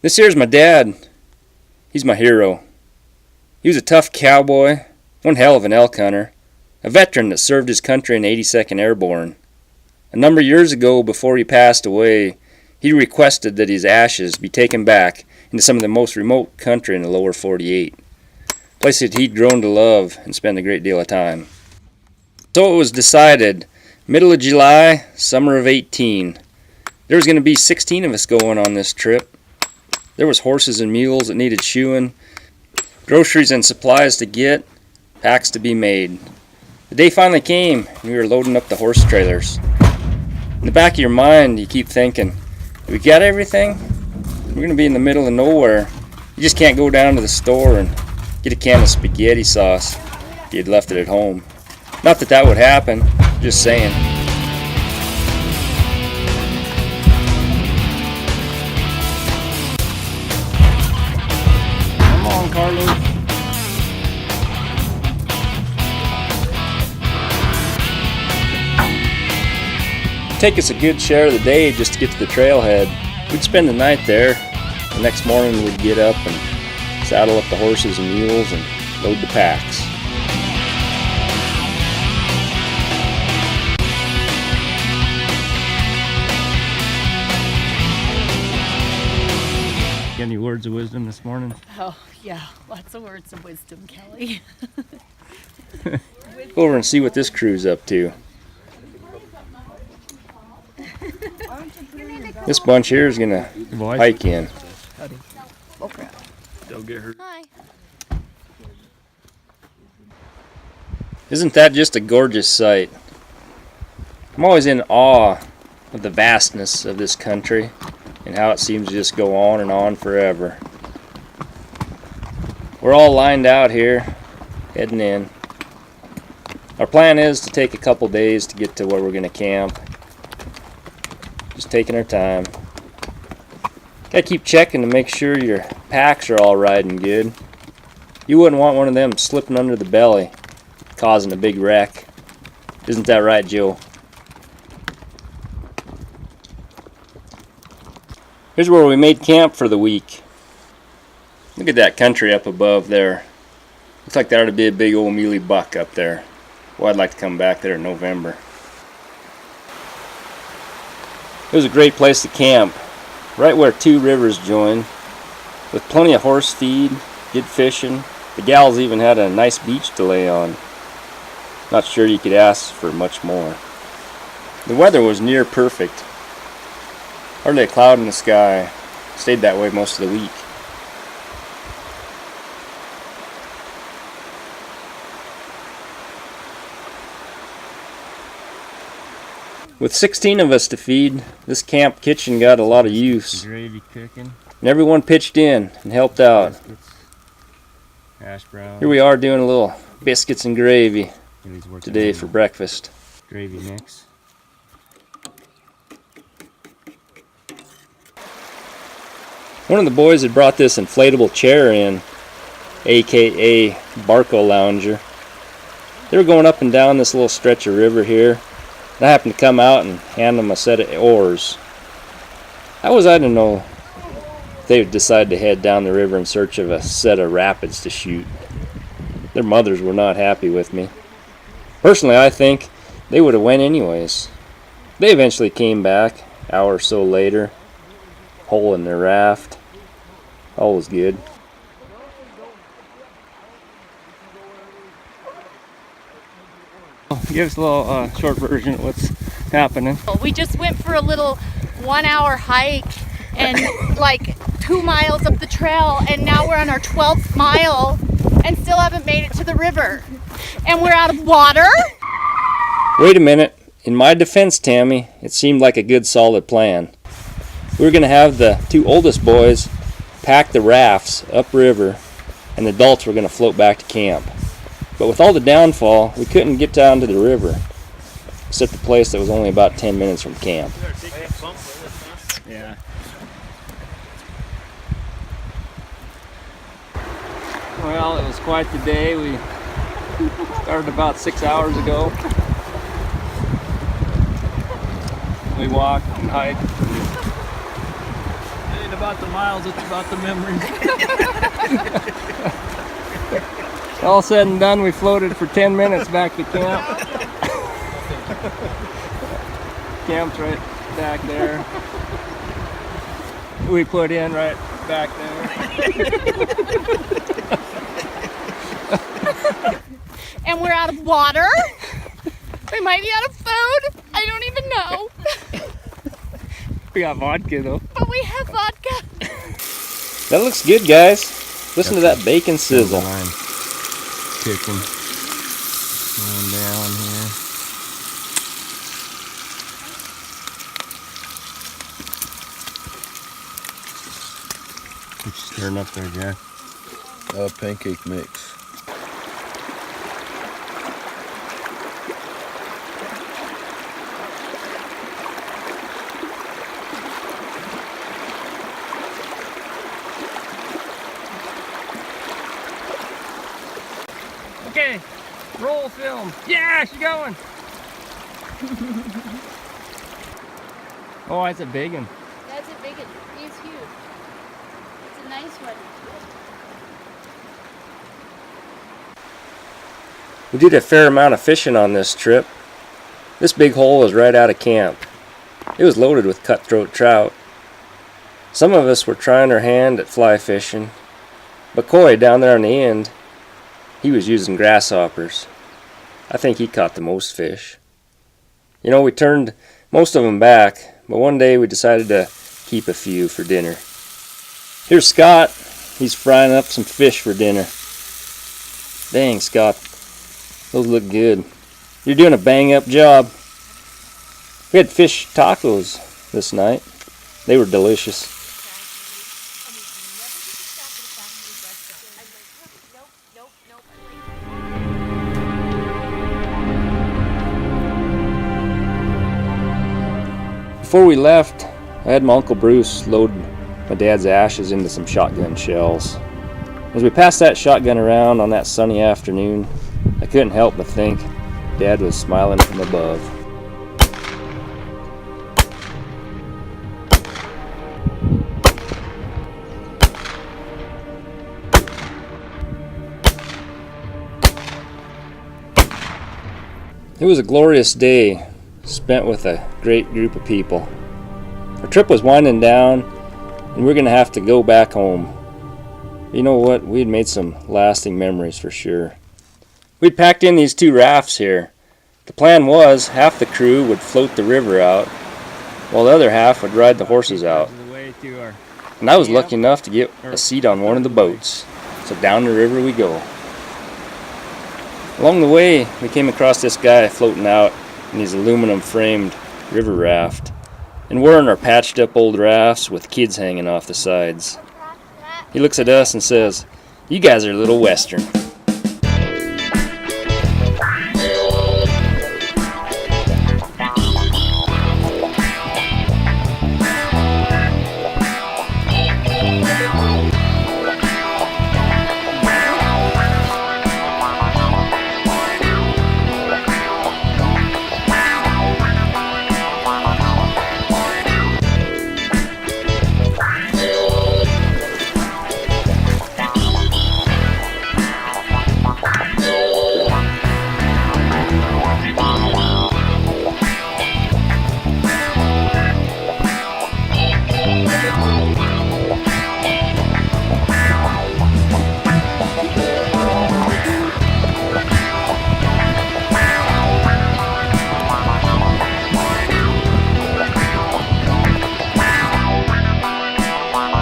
This here's my dad. He's my hero. He was a tough cowboy, one hell of an elk hunter, a veteran that served his country in 82nd Airborne. A number of years ago, before he passed away, he requested that his ashes be taken back into some of the most remote country in the lower 48, a place that he'd grown to love and spend a great deal of time. So it was decided, middle of July, summer of 18, there was going to be 16 of us going on this trip. There was horses and mules that needed shoeing, groceries and supplies to get, packs to be made. The day finally came, and we were loading up the horse trailers. In the back of your mind, you keep thinking, we got everything? We're going to be in the middle of nowhere. You just can't go down to the store and get a can of spaghetti sauce if you'd left it at home. Not that that would happen, just saying. Come on, Carlos. Take us a good share of the day just to get to the trailhead. We'd spend the night there. The next morning we'd get up and saddle up the horses and mules and load the packs. Got any words of wisdom this morning? Oh, yeah, lots of words of wisdom, Kelly. Go over and see what this crew's up to. This bunch here is gonna hike in. Oh crap. Don't get hurt. Hi. Isn't that just a gorgeous sight? I'm always in awe of the vastness of this country and how it seems to just go on and on forever. We're all lined out here, heading in. Our plan is to take a couple days to get to where we're gonna camp. Just taking our time. Gotta keep checking to make sure your packs are all riding good. You wouldn't want one of them slipping under the belly, causing a big wreck. Isn't that right, Joe? Here's where we made camp for the week. Look at that country up above there. Looks like there ought to be a big old muley buck up there. Well, I'd like to come back there in November. It was a great place to camp, right where two rivers join, with plenty of horse feed, good fishing. The gals even had a nice beach to lay on. Not sure you could ask for much more. The weather was near perfect. Hardly a cloud in the sky. Stayed that way most of the week. With 16 of us to feed, this camp kitchen got a lot of use. Gravy cooking. And everyone pitched in and helped out. Biscuits. Hash brown. Here we are doing a little biscuits and gravy today for breakfast. Gravy mix. One of the boys had brought this inflatable chair in, aka Barco Lounger. They were going up and down this little stretch of river here. I happened to come out and hand them a set of oars. How was I to know they would decide to head down the river in search of a set of rapids to shoot? Their mothers were not happy with me. Personally, I think they would have went anyways. They eventually came back, an hour or so later, hole in their raft. All was good. Give us a little short version of what's happening. We just went for a little 1 hour hike and like 2 miles up the trail, and now we're on our 12th mile and still haven't made it to the river. And we're out of water? Wait a minute. In my defense, Tammy, it seemed like a good solid plan. We were going to have the two oldest boys pack the rafts upriver, and the adults were going to float back to camp. But with all the downfall, we couldn't get down to the river, except the place that was only about 10 minutes from camp. Yeah. Well, it was quite the day. We started about 6 hours ago. We walked and hiked. about the miles, it's about the memories. All said and done, we floated for 10 minutes back to camp. Camp's right back there. We put in right back there. And we're out of water. We might be out of food. I don't even know. We got vodka though. But we have vodka. That looks good, guys. Listen to that bacon sizzle. Kicking. Going down here. What you stirring up there, Jack? Pancake mix. Okay, roll film. Yeah, she's going. Oh, that's a big one. That's a big one. He's huge. It's a nice one. We did a fair amount of fishing on this trip. This big hole was right out of camp. It was loaded with cutthroat trout. Some of us were trying our hand at fly fishing, but Coy down there on the end, he was using grasshoppers. I think he caught the most fish. You know, we turned most of them back, but one day we decided to keep a few for dinner. Here's Scott. He's frying up some fish for dinner. Dang, Scott. Those look good. You're doing a bang-up job. We had fish tacos this night. They were delicious. Before we left, I had my Uncle Bruce load my dad's ashes into some shotgun shells. As we passed that shotgun around on that sunny afternoon, I couldn't help but think Dad was smiling from above. It was a glorious day spent with a great group of people. Our trip was winding down and we're going to have to go back home. You know what? We had made some lasting memories for sure. We'd packed in these 2 rafts here. The plan was half the crew would float the river out while the other half would ride the horses out. And I was lucky enough to get a seat on one of the boats. So down the river we go. Along the way, we came across this guy floating out in his aluminum framed river raft. And we're in our patched up old rafts with kids hanging off the sides. He looks at us and says, "You guys are a little Western."